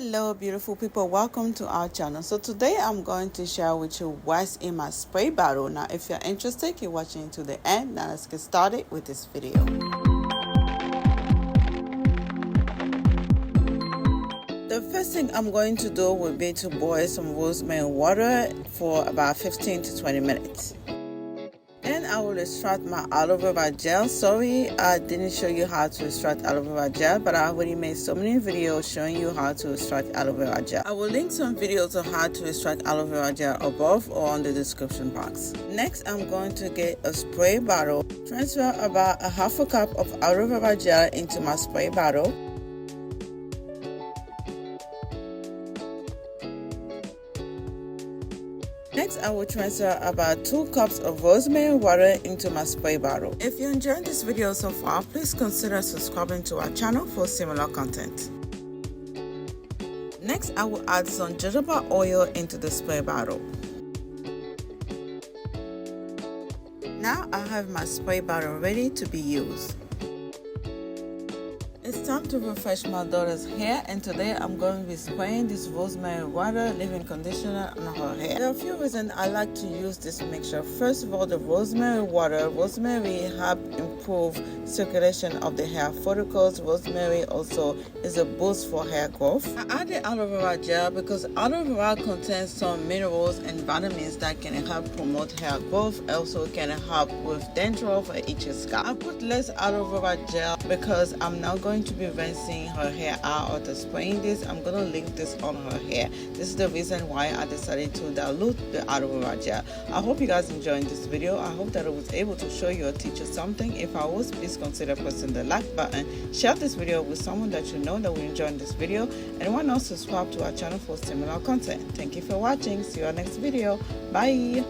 Hello beautiful people, welcome to our channel. So today I'm going to share with you what's in my spray bottle. Now if you're interested, keep watching to the end. Now let's get started with this video. The first thing I'm going to do will be to boil some rosemary water for about 15 to 20 minutes. And I will extract my aloe vera gel. Sorry I didn't show you how to extract aloe vera gel, but I already made so many videos showing you how to extract aloe vera gel. I will link some videos on how to extract aloe vera gel above or on the description box. Next, I'm going to get a spray bottle. Transfer about a half a cup of aloe vera gel into my spray bottle. Next, I will transfer about 2 cups of rosemary water into my spray bottle. If you enjoyed this video so far, please consider subscribing to our channel for similar content. Next, I will add some jojoba oil into the spray bottle. Now I have my spray bottle ready to be used. It's time to refresh my daughter's hair, and today I'm going to be spraying this rosemary water leave-in conditioner on her hair. There are a few reasons I like to use this mixture. First of all, the rosemary water. Rosemary helps improve circulation of the hair follicles. Rosemary also is a boost for hair growth. I added aloe vera gel because aloe vera contains some minerals and vitamins that can help promote hair growth. Also can help with dandruff or itchy scalp. I put less aloe vera gel because I'm now going to be rinsing her hair out after spraying this. I'm going to link this on her hair. This is the reason why I decided to dilute the aloe vera gel. I hope you guys enjoyed this video. I hope that I was able to show you or teach you something. If I was, please consider pressing the like button. Share this video with someone that you know that will enjoy this video, and why not subscribe to our channel for similar content. Thank you for watching. See you on next video. Bye.